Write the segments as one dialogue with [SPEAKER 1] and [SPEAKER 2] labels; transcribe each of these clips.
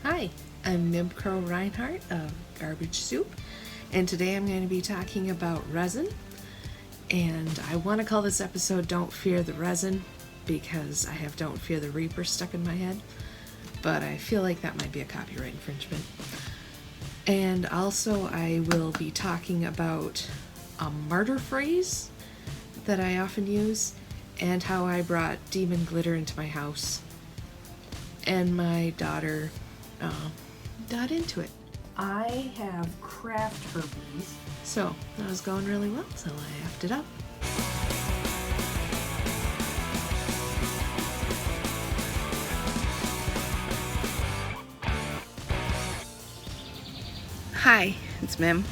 [SPEAKER 1] Hi, I'm Crow-Reinhart of Garbage Soup, and today I'm going to be talking about resin. And I want to call this episode Don't Fear the Resin because I have Don't Fear the Reaper stuck in my head, but I feel like that might be a copyright infringement. And also, I will be talking about a martyr phrase that I often use and how I brought demon glitter into my house. And my daughter got into it. I have craft Herbies, so that was going really well, so I effed it up. Hi, it's Mim,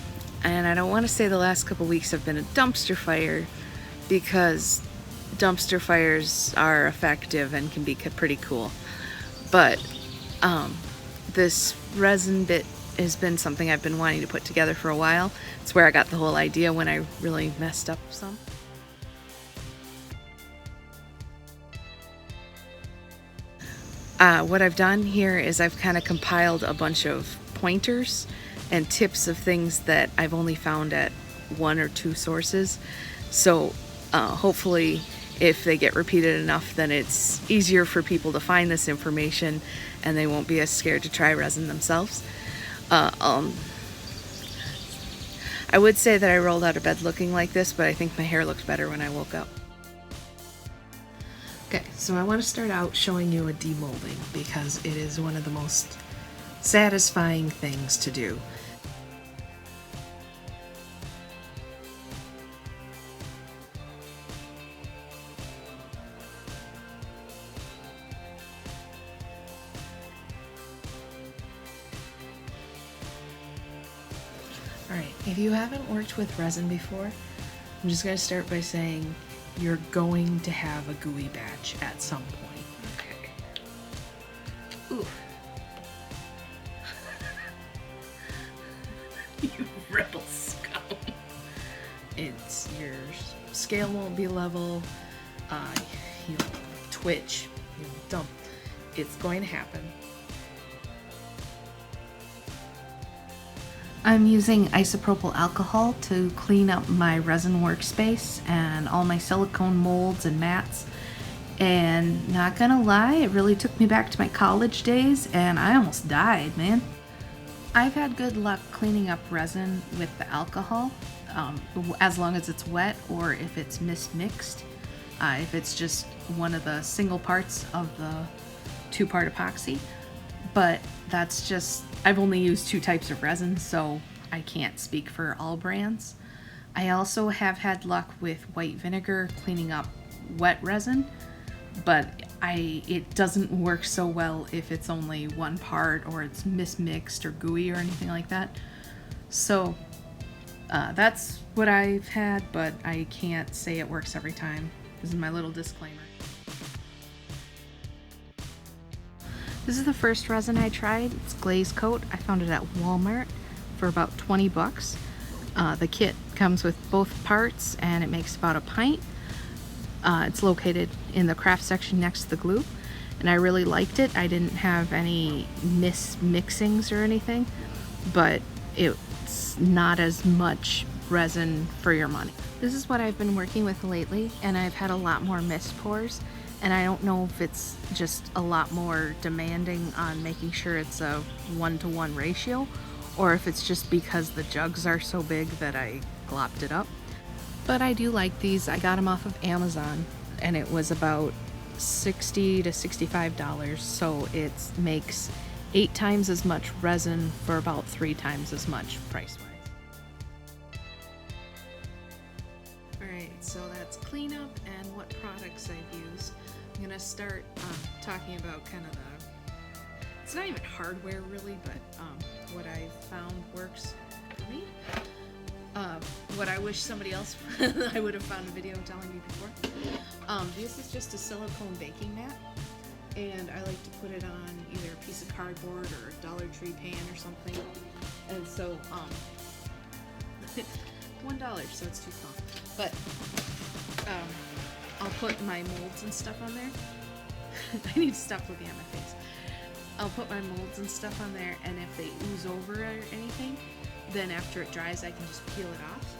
[SPEAKER 1] and I don't want to say the last couple weeks have been a dumpster fire because dumpster fires are effective and can be pretty cool, but this resin bit has been something I've been wanting to put together for a while. It's where I got the whole idea when I really messed up some. What I've done here is I've kind of compiled a bunch of pointers and tips of things that I've only found at one or two sources. So hopefully if they get repeated enough, then it's easier for people to find this information and they won't be as scared to try resin themselves. I would say that I rolled out of bed looking like this, but I think my hair looked better when I woke up. Okay, so I want to start out showing you a demolding because it is one of the most satisfying things to do. Alright, if you haven't worked with resin before, I'm just going to start by saying you're going to have a gooey batch at some point. Okay. Ooh. You rebel scum. It's your scale won't be level, you'll twitch, you'll dump. It's going to happen. I'm using isopropyl alcohol to clean up my resin workspace and all my silicone molds and mats. And not gonna lie, it really took me back to my college days and I almost died, man. I've had good luck cleaning up resin with the alcohol, as long as it's wet or if it's mismixed. If it's just one of the single parts of the two-part epoxy. But that's just, I've only used two types of resin, so I can't speak for all brands. I also have had luck with white vinegar cleaning up wet resin, but it doesn't work so well if it's only one part or it's mismixed or gooey or anything like that. So that's what I've had, but I can't say it works every time. This is my little disclaimer. This is the first resin I tried. It's Glaze Coat. I found it at Walmart for about 20 bucks. The kit comes with both parts and it makes about a pint. It's located in the craft section next to the glue, and I really liked it. I didn't have any mismixings or anything, but it's not as much resin for your money. This is what I've been working with lately, and I've had a lot more mist pours. And I don't know if it's just a lot more demanding on making sure it's a 1-to-1 ratio, or if it's just because the jugs are so big that I glopped it up. But I do like these. I got them off of Amazon, and it was about $60 to $65, so it makes 8 times as much resin for about 3 times as much price-wise. Alright, so that's cleanup and what products I've used. I'm going to start talking about kind of it's not even hardware really, but what I've found works for me. What I wish somebody else, I would have found a video telling me before. This is just a silicone baking mat, and I like to put it on either a piece of cardboard or a Dollar Tree pan or something. And so, $1, so it's too small. But I'll put my molds and stuff on there. I need to stop looking at my face. I'll put my molds and stuff on there, and if they ooze over or anything, then after it dries I can just peel it off.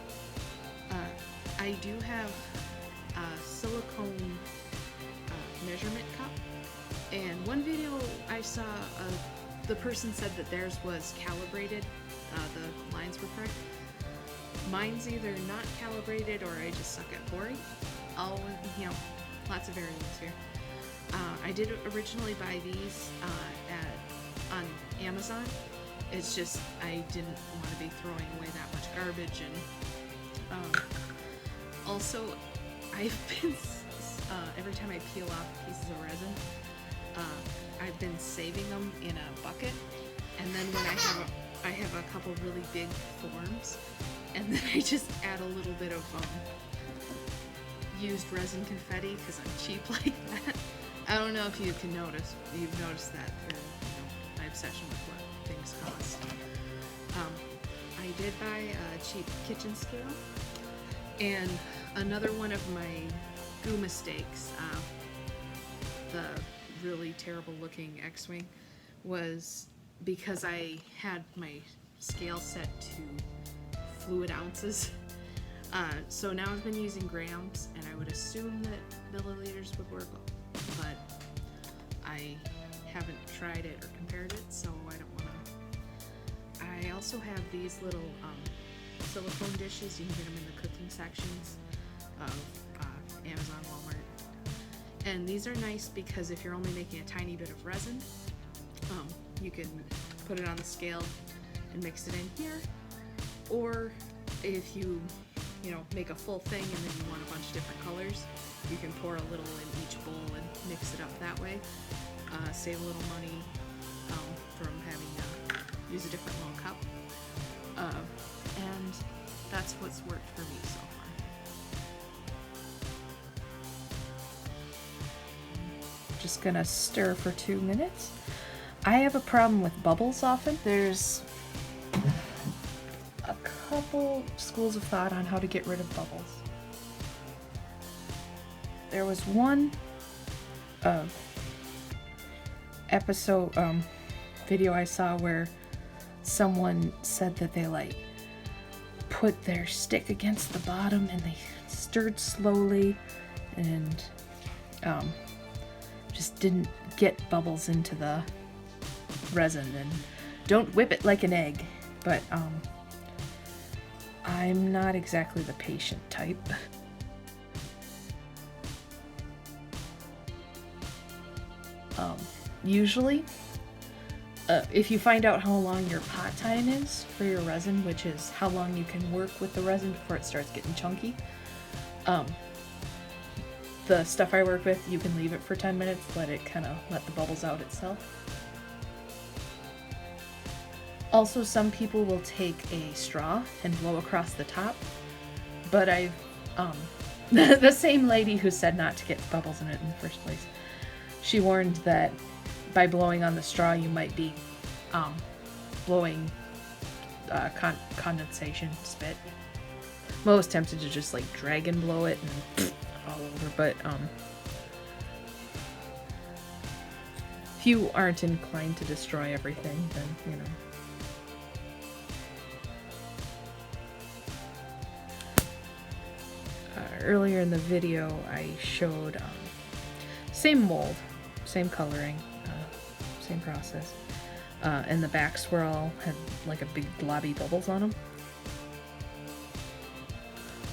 [SPEAKER 1] I do have a silicone measurement cup, and one video I saw, the person said that theirs was calibrated, the lines were correct. Mine's either not calibrated or I just suck at pouring. Lots of variants here. I did originally buy these on Amazon. It's just I didn't want to be throwing away that much garbage, and also I've been every time I peel off pieces of resin, I've been saving them in a bucket, and then when I have a couple really big forms, and then I just add a little bit of used resin confetti because I'm cheap like that. I don't know if you've noticed that through my obsession with what things cost. I did buy a cheap kitchen scale, and another one of my goo mistakes, the really terrible looking X-Wing, was because I had my scale set to fluid ounces. So now I've been using grams, and I would assume that milliliters would work, but I haven't tried it or compared it, so I don't want to. I also have these little silicone dishes. You can get them in the cooking sections of Amazon, Walmart. And these are nice because if you're only making a tiny bit of resin, you can put it on the scale and mix it in here. Or if you make a full thing and then you want a bunch of different colors, you can pour a little in each bowl and mix it up that way. Save a little money from having to use a different little cup. And that's what's worked for me so far. Just gonna stir for 2 minutes. I have a problem with bubbles often. There's a couple schools of thought on how to get rid of bubbles. There was one video I saw where someone said that they put their stick against the bottom and they stirred slowly and just didn't get bubbles into the resin. And don't whip it like an egg, but I'm not exactly the patient type. Usually, if you find out how long your pot time is for your resin, which is how long you can work with the resin before it starts getting chunky, the stuff I work with, you can leave it for 10 minutes, let the bubbles out itself. Also, some people will take a straw and blow across the top, but the same lady who said not to get bubbles in it in the first place, she warned that by blowing on the straw you might be blowing condensation spit. I'm always tempted to just drag and blow it and all over, but if you aren't inclined to destroy everything, then earlier in the video I showed same mold, same coloring, same process, and the back swirl had a big globby bubbles on them.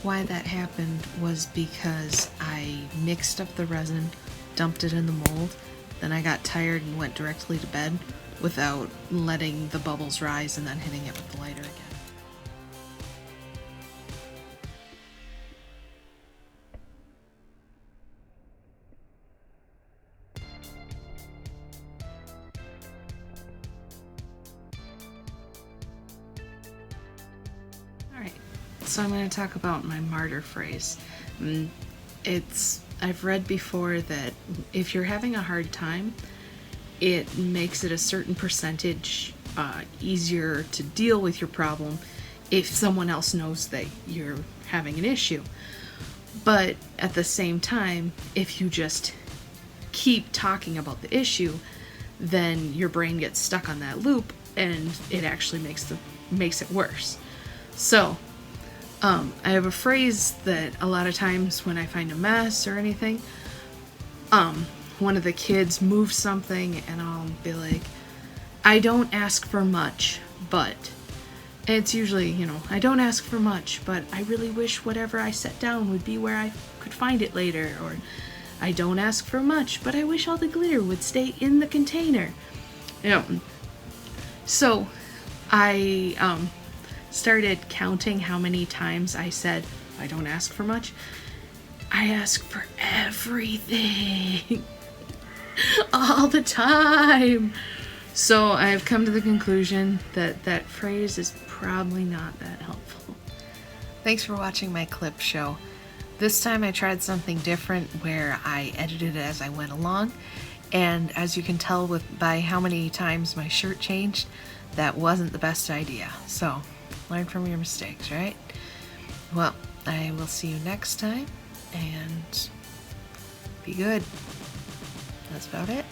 [SPEAKER 1] Why that happened was because I mixed up the resin, dumped it in the mold, then I got tired and went directly to bed without letting the bubbles rise and then hitting it with the lighter again. So I'm going to talk about my martyr phrase. I've read before that if you're having a hard time, it makes it a certain percentage easier to deal with your problem if someone else knows that you're having an issue. But at the same time, if you just keep talking about the issue, then your brain gets stuck on that loop and it actually makes it worse. So I have a phrase that a lot of times when I find a mess or anything, one of the kids moves something and I'll be like, I don't ask for much, but it's usually, I don't ask for much, but I really wish whatever I set down would be where I could find it later. Or I don't ask for much, but I wish all the glitter would stay in the container. So I started counting how many times I said, I don't ask for much. I ask for everything. All the time. So I've come to the conclusion that that phrase is probably not that helpful. Thanks for watching my clip show. This time I tried something different where I edited it as I went along, and as you can tell by how many times my shirt changed, that wasn't the best idea. So learn from your mistakes, right? Well, I will see you next time, and be good. That's about it.